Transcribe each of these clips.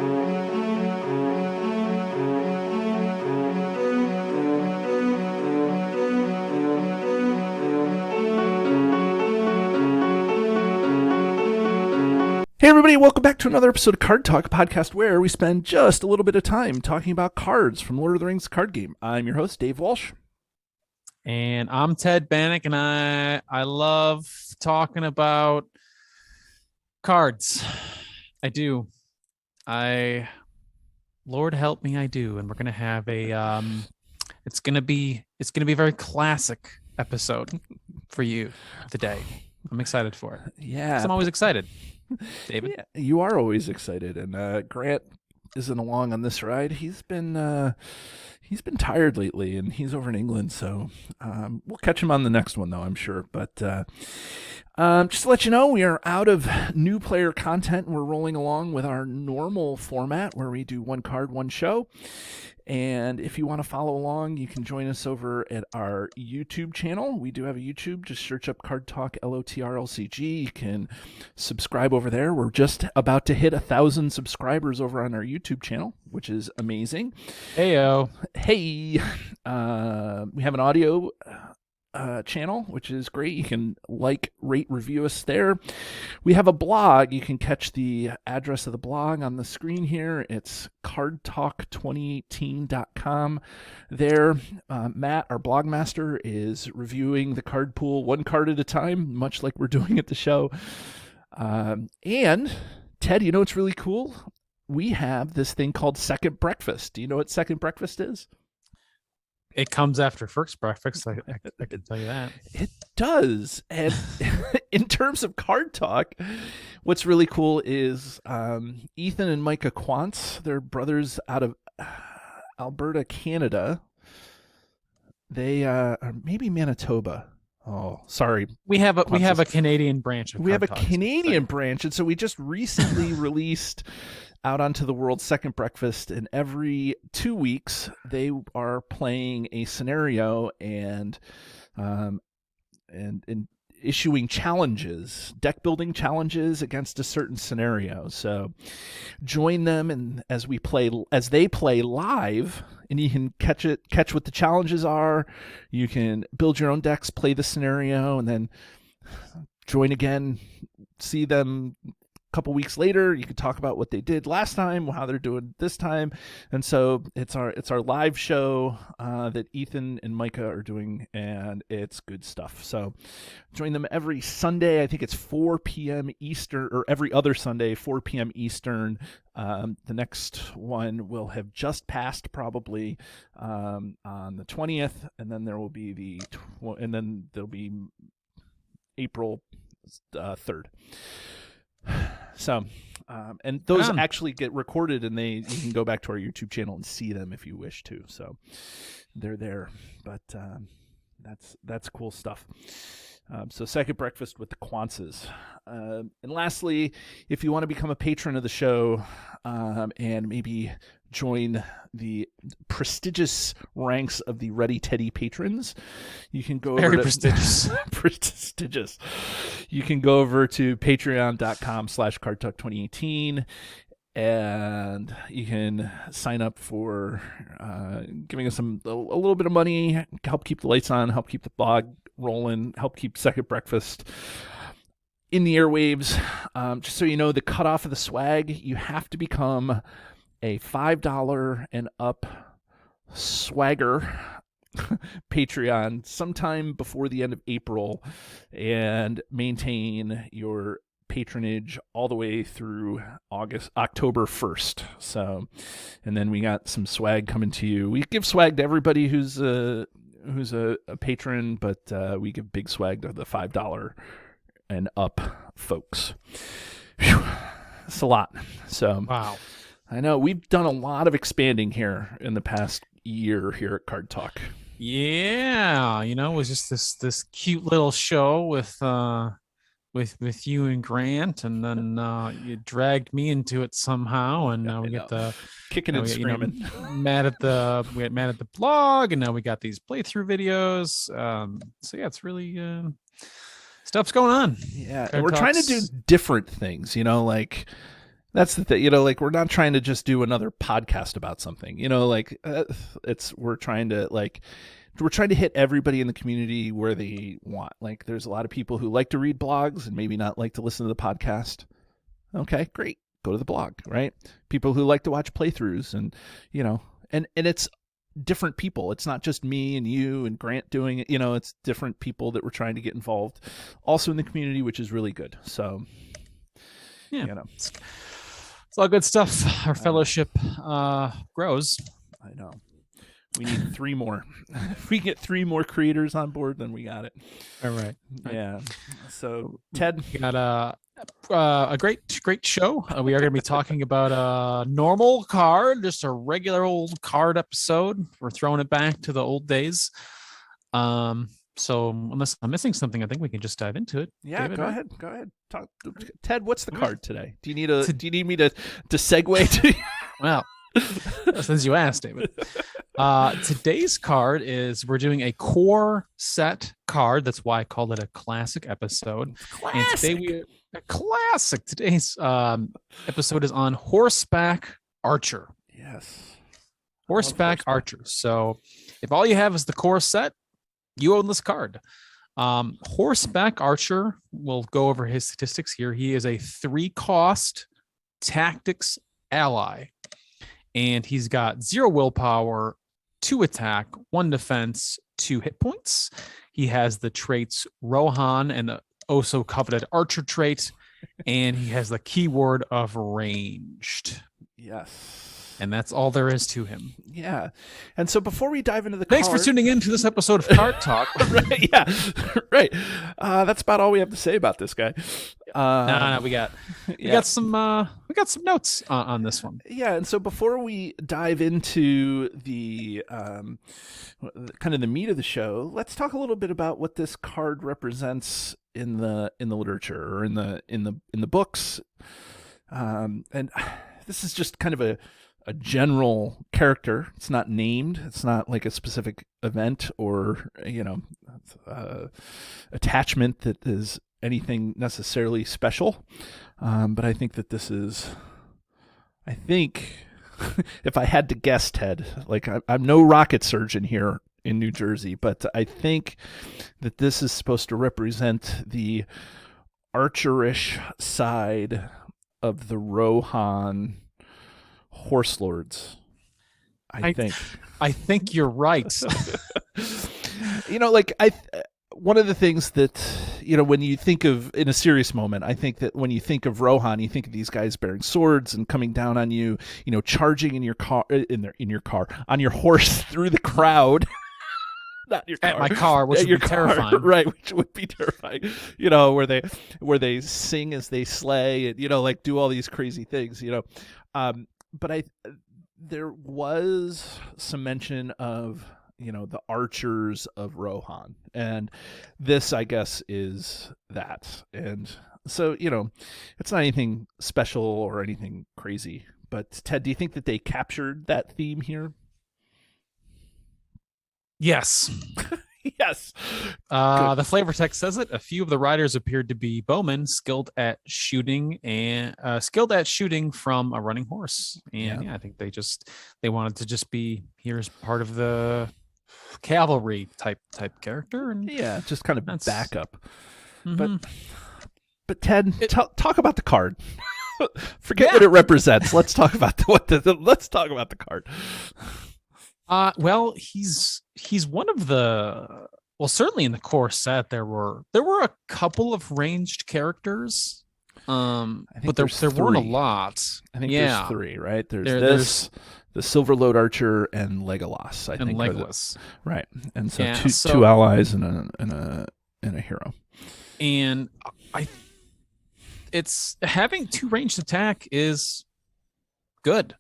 Hey everybody, welcome back to another episode of Card Talk, a podcast where we spend just a little bit of time talking about cards from Lord of the Rings card game. I'm your host, Dave Walsh. And I'm Ted Bannock, and I love talking about cards. I do. Lord help me, I do. And we're gonna have a it's gonna be a very classic episode for you today. I'm excited for it. Yeah. I'm always excited. David? Yeah, you are always excited, and Grant isn't along on this ride. He's been tired lately, and he's over in England, so we'll catch him on the next one, though, I'm sure. But just to let you know, we are out of new player content. We're rolling along with our normal format where we do one card, one show. And if you want to follow along, you can join us over at our YouTube channel. We do have a YouTube. Just search up Card Talk LOTR LCG. You can subscribe over there. We're just about to hit 1,000 subscribers over on our YouTube channel, which is amazing. Heyo. Hey, we have an audio channel, which is great. You can like, rate, review us there. We have a blog. You can catch the address of the blog on the screen here. It's cardtalk2018.com. There, Matt, our blog master, is reviewing the card pool one card at a time, much like we're doing at the show. And Ted, you know what's really cool? We have this thing called Second Breakfast. Do you know what Second Breakfast is? It comes after first breakfast. I can tell you that. It does. And in terms of card talk, what's really cool is Ethan and Micah Quantz, they're brothers out of Alberta, Canada. They are maybe Manitoba. Oh, sorry. We have a Canadian branch of We have a Card Talk, Canadian branch, and so we just recently released out onto the world's Second Breakfast, and every 2 weeks they are playing a scenario and issuing challenges, deck building challenges against a certain scenario. So join them, and as they play live, and you can catch what the challenges are. You can build your own decks, play the scenario, and then join again, see them couple weeks later. You can talk about what they did last time, how they're doing this time. And so it's our live show that Ethan and Micah are doing, and it's good stuff. So join them every Sunday. I think it's 4 p.m. Eastern, or every other Sunday, 4 p.m. Eastern. The next one will have just passed, probably on the 20th, and then there'll be April 3rd. So, and those actually get recorded, and you can go back to our YouTube channel and see them if you wish to. So they're there, but that's cool stuff. So Second Breakfast with the Quantzes. And lastly, if you want to become a patron of the show and maybe join the prestigious ranks of the Ready Teddy patrons, you can go over to prestigious. You can go over to patreon.com/cardtalk2018, and you can sign up for giving us a little bit of money, help keep the lights on, help keep the blog rolling, help keep Second Breakfast in the airwaves. Just so you know, the cutoff of the swag, you have to become a $5 and up swagger Patreon sometime before the end of April, and maintain your patronage all the way through October 1st. So, and then we got some swag coming to you. We give swag to everybody who's a patron, but we give big swag to the $5 and up folks. Whew, that's a lot. So wow. I know we've done a lot of expanding here in the past year here at Card Talk. Yeah, it was just this cute little show with you and Grant, and then you dragged me into it somehow, and now we get the kicking and screaming. Mad at the blog, and now we got these playthrough videos. So yeah, it's really stuff's going on. Yeah, and we're trying to do different things, like That's the thing, you know, like we're not trying to just do another podcast about something, you know, like we're trying to hit everybody in the community where they want. Like there's a lot of people who like to read blogs and maybe not like to listen to the podcast. Okay, great. Go to the blog, right? People who like to watch playthroughs and, you know, and it's different people. It's not just me and you and Grant doing it, you know, it's different people that we're trying to get involved also in the community, which is really good. So, yeah, you know. It's all good stuff. Our fellowship grows. I know. We need 3 more. If we get 3 more creators on board, then we got it. All right. Yeah. So, Ted, we got a great show. We are going to be talking about a normal card, just a regular old card episode. We're throwing it back to the old days. So unless I'm missing something, I think we can just dive into it. Yeah, David, go ahead. Talk, Ted. What's the card today? Do you need me to segue to? Well, since you asked, David. Today's card is we're doing a core set card. That's why I called it a classic episode. Classic. And today Today's episode is on Horseback Archer. Yes. Horseback Archer. So if all you have is the core set, you own this card. Horseback Archer, we'll go over his statistics here. He is a 3-cost tactics ally, and he's got 0 willpower, 2 attack, 1 defense, 2 hit points. He has the traits Rohan and the also coveted Archer trait, and he has the keyword of ranged. Yes. And that's all there is to him. Yeah. And so before we dive into the Thanks for tuning in to this episode of Card Talk. Right, yeah. Right. That's about all we have to say about this guy. No, we got some notes on this one. Yeah, and so before we dive into the kind of the meat of the show, let's talk a little bit about what this card represents in the literature or in the books. And this is just kind of a general character. It's not named. It's not like a specific event or, you know, attachment that is anything necessarily special. But I think that this is, if I had to guess, Ted, like I'm no rocket surgeon here in New Jersey, but I think that this is supposed to represent the archerish side of the Rohan horse lords. I think you're right. You know, like one of the things that, you know, when you think of in a serious moment, I think that when you think of Rohan, you think of these guys bearing swords and coming down on you, you know, charging in your car on your horse through the crowd. Not your car. At my car, which would be terrifying. Right, which would be terrifying. You know, where they sing as they slay and, you know, like do all these crazy things, you know. But there was some mention of, you know, the Archers of Rohan, and this, I guess, is that. And so, you know, it's not anything special or anything crazy. But Ted, do you think that they captured that theme here? Yes. Yes. The flavor text says it. A few of the riders appeared to be bowmen skilled at shooting from a running horse. And yeah, I think they wanted to just be here as part of the cavalry type character. And yeah, just kind of backup. Mm-hmm. But Ted, talk about the card. Forget what it represents. Let's talk about let's talk about the card. Well, he's one of the, certainly in the core set there were a couple of ranged characters. But there weren't a lot. I think there's 3, right? There's the Silver Load Archer and Legolas, I think. Legolas. Right. And so two allies and a hero. And it's having 2 ranged attack is good.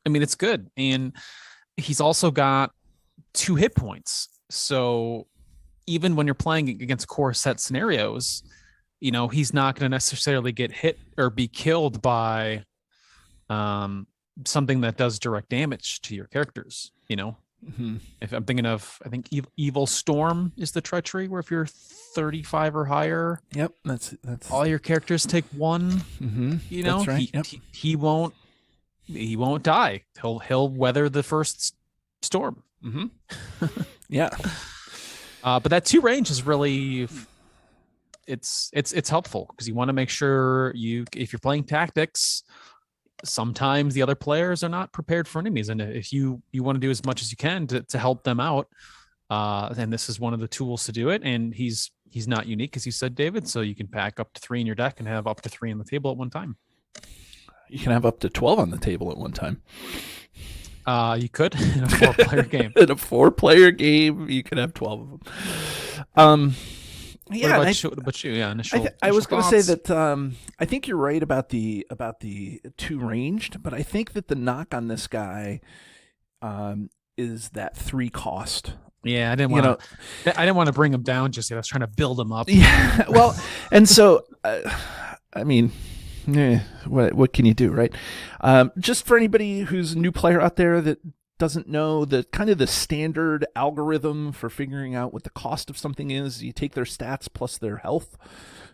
I mean, it's good. And he's also got 2 hit points. So even when you're playing against core set scenarios, you know, he's not going to necessarily get hit or be killed by something that does direct damage to your characters, you know? Mm-hmm. If I'm thinking of, I think Evil Storm is the treachery, where if you're 35 or higher, Yep, that's all your characters take one. mm-hmm. You know, That's right. Yep. he won't die. He'll weather the first storm. Mm-hmm. Yeah. But that 2 range is really, it's helpful because you want to make sure if you're playing tactics, sometimes the other players are not prepared for enemies, and if you want to do as much as you can to help them out, then this is one of the tools to do it. And he's not unique, as you said, David, so you can pack up to 3 in your deck and have up to 3 on the table at one time. You can have up to 12 on the table at one time. You could in a 4-player game. In a 4-player game, you could have 12 of them. Yeah, what about you? Yeah, I was going to say that I think you're right about the 2 ranged, but I think that the knock on this guy is that 3 cost. Yeah, I didn't want to bring him down just yet. I was trying to build him up. Yeah, well, and so I mean, what can you do, right? Just for anybody who's a new player out there that doesn't know the kind of the standard algorithm for figuring out what the cost of something is, you take their stats plus their health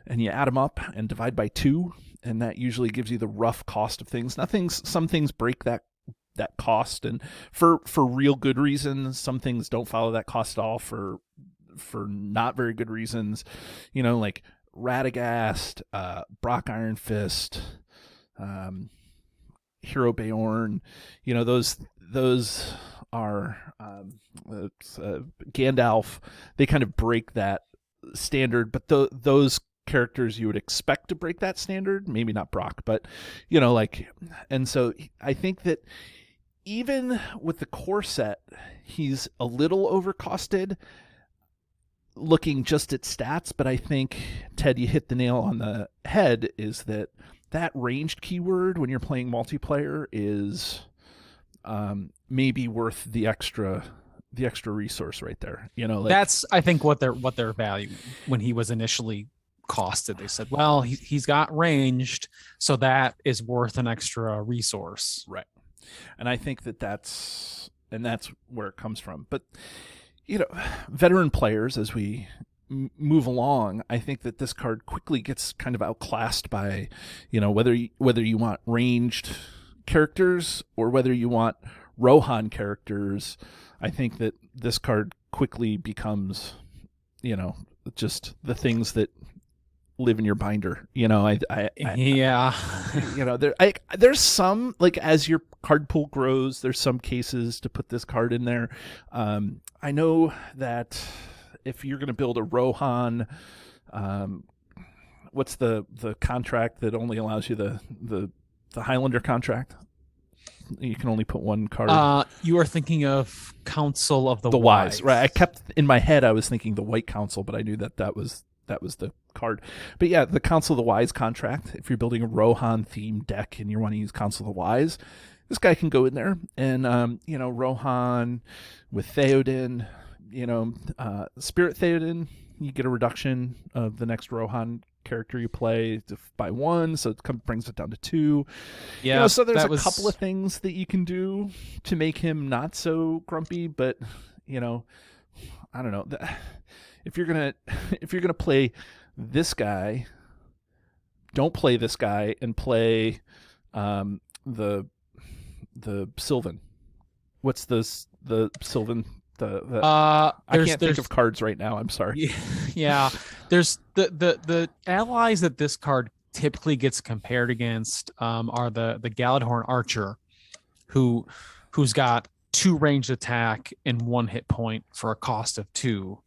and you add them up and divide by 2, and that usually gives you the rough cost of things. Some things break that cost, and for real good reasons. Some things don't follow that cost at all for not very good reasons, like Radagast, Brock Iron Fist, Hero Beorn, those are Gandalf. They kind of break that standard, but those characters you would expect to break that standard, maybe not Brock, but and so I think that even with the core set, he's a little overcosted looking just at stats, but I think, Ted, you hit the nail on the head, is that ranged keyword when you're playing multiplayer is maybe worth the extra resource right there. That's, I think, what their value when he was initially costed. They said, well, he's got ranged, so that is worth an extra resource. Right. And I think that's where it comes from. But veteran players, as we move along, I think that this card quickly gets kind of outclassed by, whether you want ranged characters or whether you want Rohan characters. I think that this card quickly becomes, just the things that live in your binder. There's some, like, as your card pool grows, there's some cases to put this card in there. I know that if you're going to build a Rohan, what's the contract that only allows you the Highlander contract? You can only put 1 card. You are thinking of Council of the Wise, right? I kept in my head, I was thinking the White Council, but I knew that was the card. But yeah, the Council of the Wise contract, if you're building a Rohan themed deck and you want to use Council of the Wise, this guy can go in there and Rohan with Theoden, Spirit Theoden, you get a reduction of the next Rohan character you play by 1, so it brings it down to 2. Yeah, so there's a couple of things that you can do to make him not so grumpy, but I don't know. If you're gonna play this guy, don't play this guy and play the Sylvan. What's the Sylvan? I can't think of cards right now. I'm sorry. Yeah, there's the allies that this card typically gets compared against are the Galadhorn Archer, who's got 2 ranged attack and 1 hit point for a cost of 2.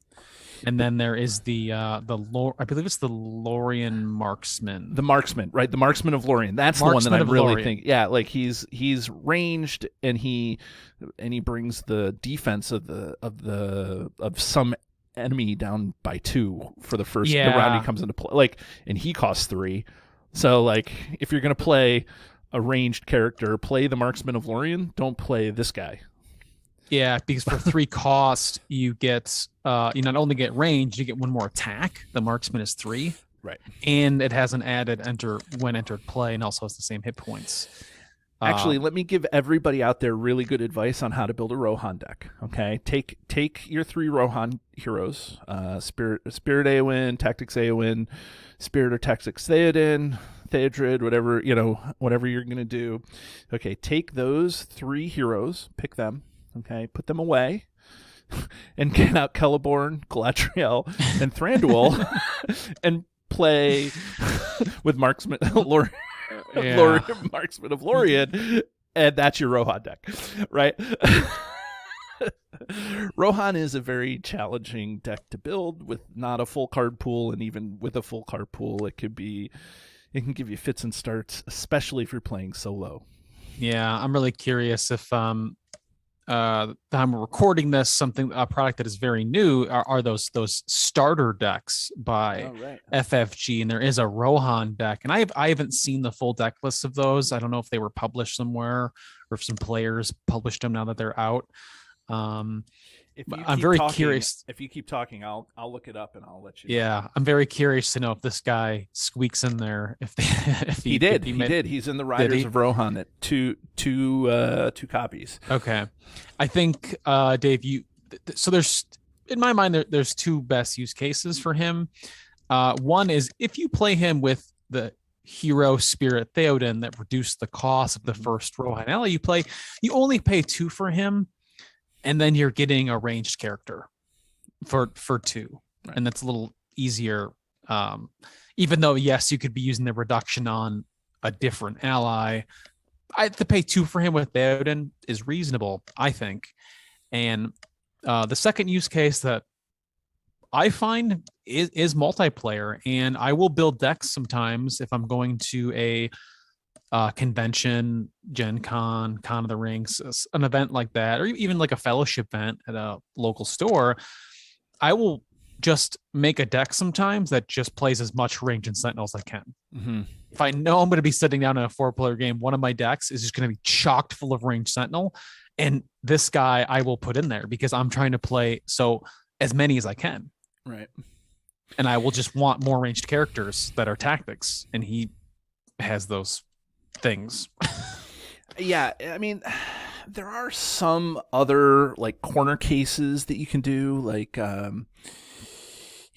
And then there is I believe it's the Lorian Marksman. The Marksman, right? The Marksman of Lorian. That's the one that I'm really thinking. Yeah, like he's ranged and he brings the defense of some enemy down by 2 for the first the round he comes into play. Like, and he costs 3. So like, if you're gonna play a ranged character, play the Marksman of Lorian. Don't play this guy. Yeah, because for 3 cost, you get you not only get range, you get 1 more attack. The Marksman is 3, right? And it has an added enter when entered play, and also has the same hit points. Actually, let me give everybody out there really good advice on how to build a Rohan deck. Okay, take your 3 Rohan heroes: Spirit Eowyn, Tactics Eowyn, Spirit or Tactics Theoden, Theodred, whatever you're gonna do. Okay, take those 3 heroes, pick them. Okay, put them away, and get out Celeborn, Galadriel, and Thranduil, and play with Marksman, Lorian Marksman of Lorian, and that's your Rohan deck, right? Rohan is a very challenging deck to build with not a full card pool, and even with a full card pool, it can give you fits and starts, especially if you're playing solo. Yeah, I'm really curious if time we're recording this, a product that is very new are those starter decks by FFG, and there is a Rohan deck, and I haven't seen the full deck list of those. I don't know if they were published somewhere or if some players published them now that they're out. I'm very curious. If you keep talking, I'll look it up and I'll let you know. Yeah, I'm very curious to know if this guy squeaks in there. If he did. He's in the Riders of Rohan at two copies. Okay, I think Dave, so there's, in my mind, there's 2 best use cases for him. One is if you play him with the hero Spirit Theoden that reduced the cost of the first Rohan ally you play, you only pay 2 for him, and then you're getting a ranged character for 2, right. And that's a little easier. Even though, yes, you could be using the reduction on a different ally, I have to pay 2 for him with Theoden is reasonable, I think. And the second use case that I find is multiplayer, and I will build decks sometimes if I'm going to a convention, Gen Con of the Rings, an event like that, or even like a fellowship event at a local store. I will just make a deck sometimes that just plays as much range and sentinels as I can. Mm-hmm. If I know I'm going to be sitting down in a 4-player game, one of my decks is just going to be chocked full of range sentinel, and this guy I will put in there because I'm trying to play as many as I can. Right. And I will just want more ranged characters that are tactics, and he has those things. Yeah, I mean, there are some other like corner cases that you can do, like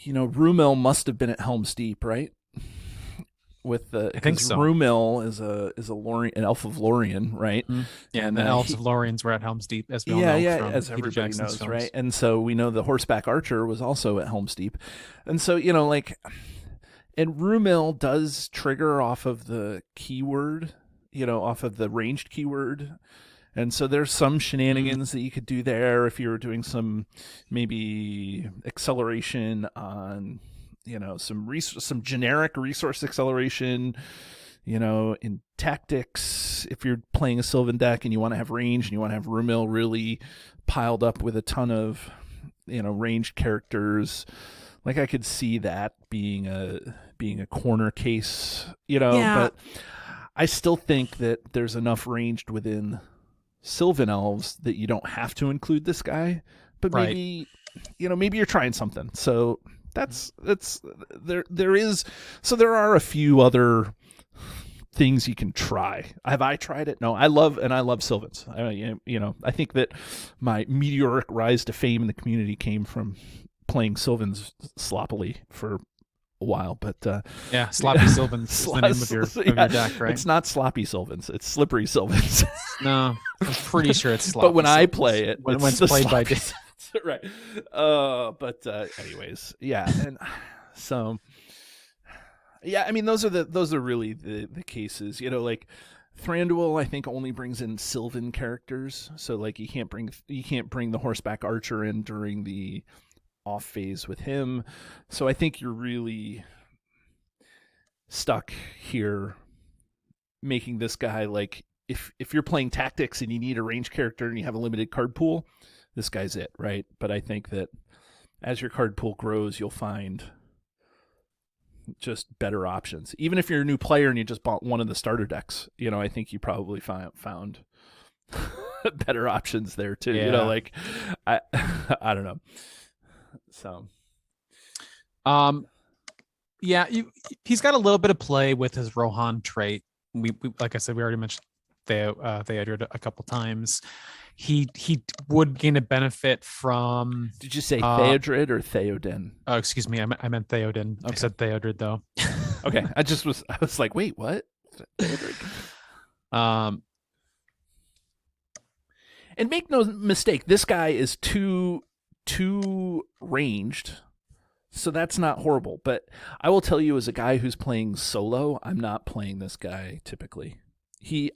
Rumil must have been at Helm's Deep, right? With I think so. Rumil is a Lorian, an elf of Lorien, right? Mm-hmm. Yeah, and the elves of Loriens were at Helm's Deep, as we all know. As everybody knows, films. Right? And so we know the Horseback Archer was also at Helm's Deep, and so and Rumil does trigger off of the keyword, off of the ranged keyword. And so there's some shenanigans that you could do there if you were doing some maybe acceleration on, some generic resource acceleration, in tactics. If you're playing a Sylvan deck and you want to have range and you want to have Rumil really piled up with a ton of, ranged characters, like I could see that being a corner case, but I still think that there's enough ranged within Sylvan elves that you don't have to include this guy, but maybe maybe you're trying something. So there are a few other things you can try. Have I tried it? No, I love Sylvans. I think that my meteoric rise to fame in the community came from playing Sylvans sloppily for a while, but sloppy Sylvans is the name of your deck, right? It's not sloppy Sylvans, it's slippery Sylvans. No, I'm pretty sure it's sloppy. But when I play it, when it's played by Dave. Right. Anyways, yeah, and so I mean those are really the cases, like Thranduil I think only brings in Sylvan characters, so like you can't bring the Horseback Archer in during the off phase with him. So I think you're really stuck here making this guy, like, if you're playing tactics and you need a range character and you have a limited card pool, this guy's it, right? But I think that as your card pool grows, you'll find just better options. Even if you're a new player and you just bought one of the starter decks, I think you probably found better options there too. I don't know. So, he's got a little bit of play with his Rohan trait. We like I said, we already mentioned Theodred a couple times. He would gain a benefit from. Did you say Theodred or Theoden? Oh, excuse me, I meant Theoden. Okay. I said Theodred though. Okay, I was like, wait, what? And make no mistake, this guy is too ranged, so that's not horrible. But I will tell you, as a guy who's playing solo, I'm not playing this guy typically. He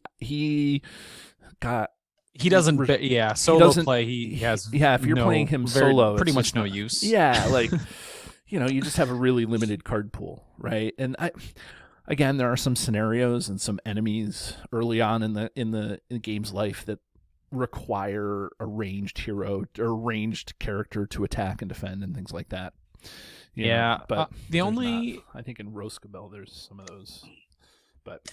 doesn't solo play. He has if you're playing him solo, pretty much no use. Yeah, like you just have a really limited card pool, right? And again, there are some scenarios and some enemies early on in the game's life that require a ranged hero or ranged character to attack and defend and things like that. But I think in Roskabel there's some of those, but.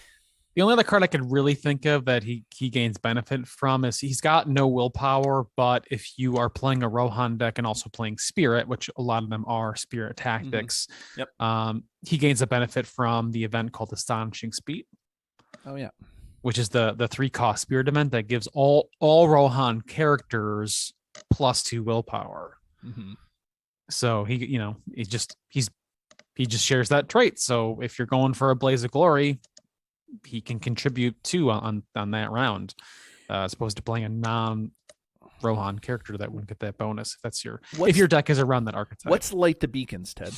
The only other card I could really think of that he gains benefit from is he's got no willpower, but if you are playing a Rohan deck and also playing Spirit, which a lot of them are Spirit tactics, he gains a benefit from the event called Astonishing Speed. Oh yeah, which is the 3-cost Spirit event that gives all Rohan characters +2 willpower. Mm-hmm. So he just shares that trait. So if you're going for a Blaze of Glory, he can contribute 2 on that round, as opposed to playing a non-Rohan character that wouldn't get that bonus if your deck is around that archetype. What's Light the Beacons, Ted?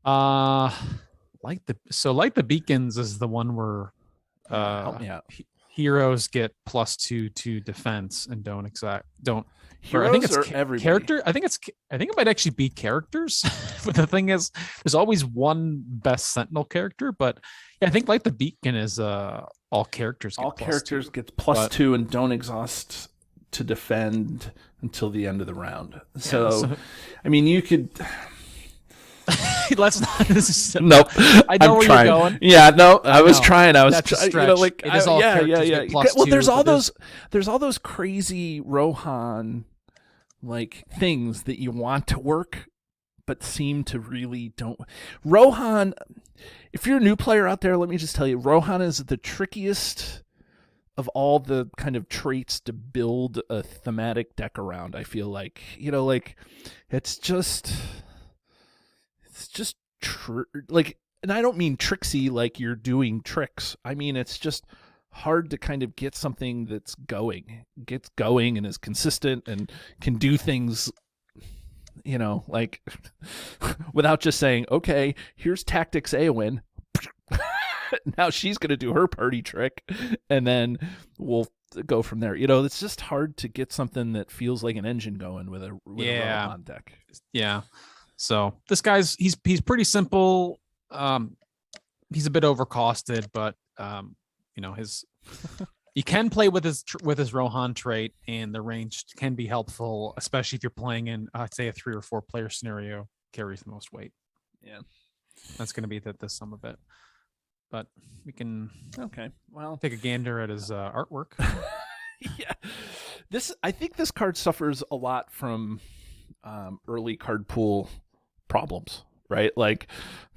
Light the Beacons is the one where help me out. Heroes get +2 to defense and don't. Heroes, I think it's everybody. Character. I think it might actually be characters. But the thing is, there's always one best Sentinel character. But yeah, I think Light the Beacon is all characters. All characters get +2 and don't exhaust to defend until the end of the round. So I mean, you could. Let's not. Nope. I know where you're going. Yeah, no, I was trying. I was trying. It is all well, there's all those crazy Rohan like things that you want to work, but seem to really don't. Rohan, if you're a new player out there, let me just tell you, Rohan is the trickiest of all the kind of traits to build a thematic deck around. I feel like it's just. And I don't mean tricksy like you're doing tricks. I mean, it's just hard to kind of get something that's gets going and is consistent and can do things, like without just saying, okay, here's tactics Eowyn. Now she's going to do her party trick and then we'll go from there. It's just hard to get something that feels like an engine going with a Rohan deck. Yeah. So this guy's he's pretty simple. He's a bit overcosted, but his you can play with his Rohan trait, and the range can be helpful, especially if you're playing in I'd say a 3 or 4 player scenario. Carries the most weight. Yeah, that's going to be the sum of it. But we can take a gander at his artwork. Yeah, I think this card suffers a lot from early card pool problems, right? Like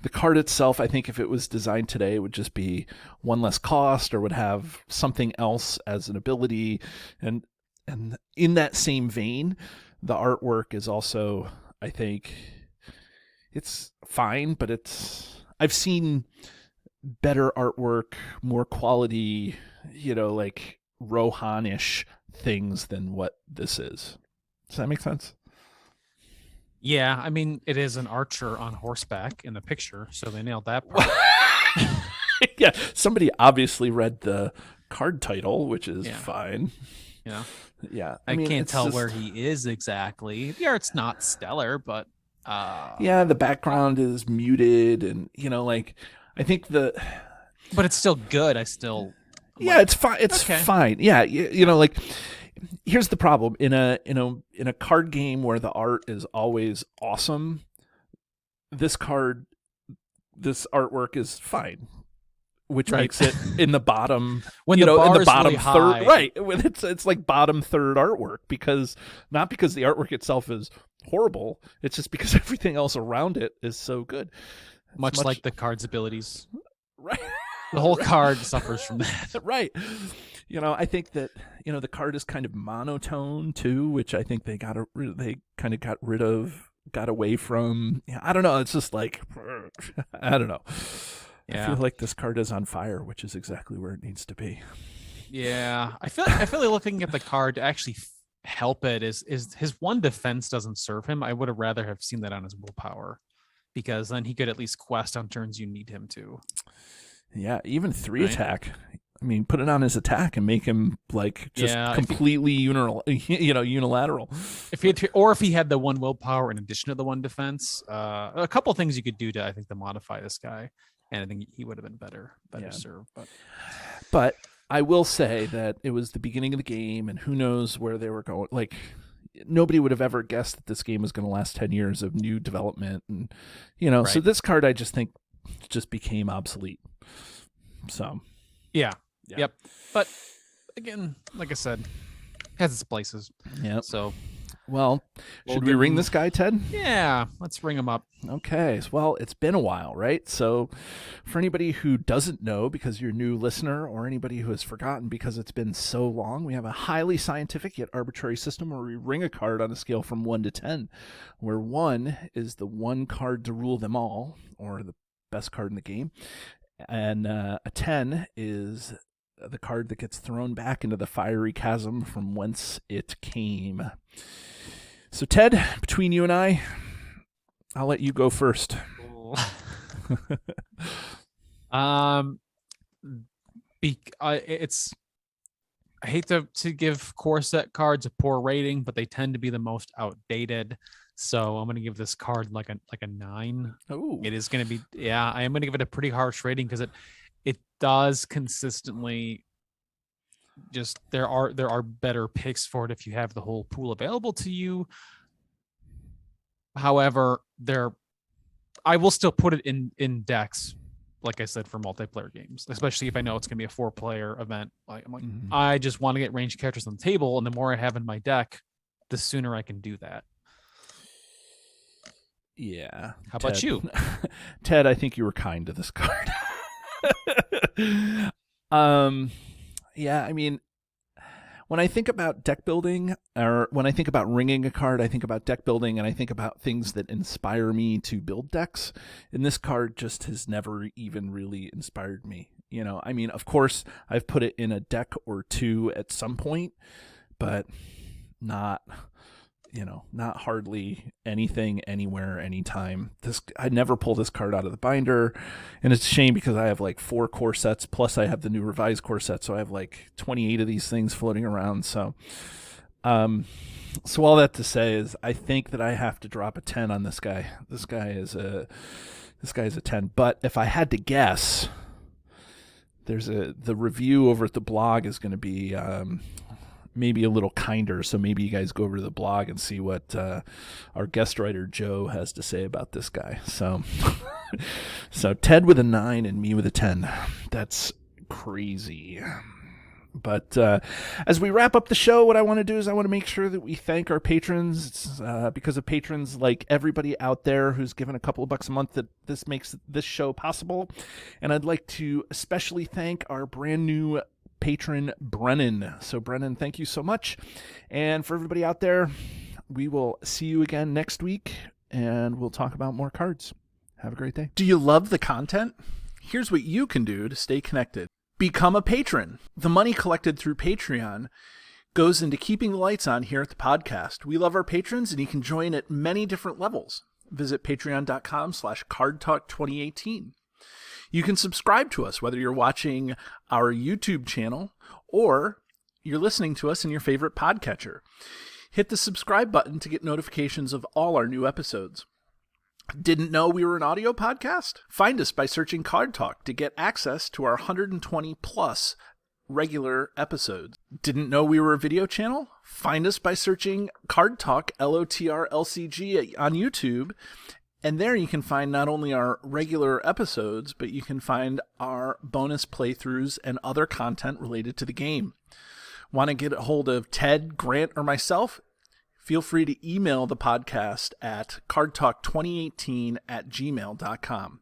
the card itself, I think if it was designed today, it would just be 1 less cost or would have something else as an ability. And in that same vein, the artwork is also, I think, it's fine, but I've seen better artwork, more quality, like Rohan-ish things than what this is. Does that make sense? Yeah, I mean, it is an archer on horseback in the picture, so they nailed that part. Yeah, somebody obviously read the card title, which is fine. Yeah. I can't tell where he is exactly. The art's not stellar, but the background is muted, and I think but it's still good. It's fine. It's fine. Yeah, here's the problem in a card game where the art is always awesome. This artwork is fine, which makes it in the bottom. When the bar in the bottom really third, right? It's like bottom third artwork not because the artwork itself is horrible. It's just because everything else around it is so good. Much like the card's abilities, right? The whole card suffers from that. Right. I think that the card is kind of monotone too, which I think they kind of got away from. I don't know. It's just like I don't know. Yeah. I feel like this card is on fire, which is exactly where it needs to be. Yeah, I feel like looking at the card to actually help it is his 1 defense doesn't serve him. I would have rather have seen that on his willpower, because then he could at least quest on turns you need him to. Yeah, even 3 attack. I mean, put it on his attack and make him like just completely unilateral. If he had the 1 willpower in addition to the 1 defense, a couple of things you could do to, I think, to modify this guy, and I think he would have been better served. But I will say that it was the beginning of the game, and who knows where they were going. Like, nobody would have ever guessed that this game was going to last 10 years of new development, and right. So this card, I just think, just became obsolete. So, yeah. Yep. But again, like I said, has its places. Yeah. So, well, should we ring this guy, Ted? Yeah, let's ring him up. Okay. Well, it's been a while, right? So for anybody who doesn't know because you're a new listener, or anybody who has forgotten because it's been so long, we have a highly scientific yet arbitrary system where we ring a card on a scale from 1 to 10, where 1 is the one card to rule them all, or the best card in the game, and a 10 is the card that gets thrown back into the fiery chasm from whence it came. So, Ted, between you and I'll let you go first. I hate to give core set cards a poor rating, but they tend to be the most outdated. So I'm going to give this card like a 9. Oh, it is going to be, I am going to give it a pretty harsh rating because it does consistently just, there are better picks for it if you have the whole pool available to you. However, I will still put it in decks, like I said, for multiplayer games, especially if I know it's going to be a 4-player event. I'm like, I just want to get ranged characters on the table, and the more I have in my deck, the sooner I can do that. Yeah. How about you? Ted, I think you were kind to this card. Yeah, I mean, when I think about deck building, or when I think about ringing a card, I think about deck building, and I think about things that inspire me to build decks. And this card just has never even really inspired me. I mean, of course, I've put it in a deck or two at some point, but not hardly anything, anywhere, anytime. I never pull this card out of the binder, and it's a shame because I have like 4 core sets, plus I have the new revised core set, so I have like 28 of these things floating around. So all that to say is I think that I have to drop a 10 on this guy. This guy is a 10. But if I had to guess, the review over at the blog is going to be maybe a little kinder, so maybe you guys go over to the blog and see what our guest writer Joe has to say about this guy. So Ted with a 9 and me with a 10. That's crazy. But as we wrap up the show, what I want to do is I want to make sure that we thank our patrons. It's because of patrons like everybody out there who's given a couple of bucks a month that this makes this show possible. And I'd like to especially thank our brand new patron Brennan. So Brennan, thank you so much. And for everybody out there, we will see you again next week, and we'll talk about more cards. Have a great day. Do you love the content? Here's what you can do to stay connected. Become a patron. The money collected through Patreon goes into keeping the lights on here at the podcast. We love our patrons, and you can join at many different levels. Visit patreon.com/cardtalk2018. You can subscribe to us, whether you're watching our YouTube channel or you're listening to us in your favorite podcatcher. Hit the subscribe button to get notifications of all our new episodes. Didn't know we were an audio podcast? Find us by searching Card Talk to get access to our 120 plus regular episodes. Didn't know we were a video channel? Find us by searching Card Talk LOTR LCG on YouTube. And there you can find not only our regular episodes, but you can find our bonus playthroughs and other content related to the game. Want to get a hold of Ted, Grant, or myself? Feel free to email the podcast at cardtalk2018@gmail.com.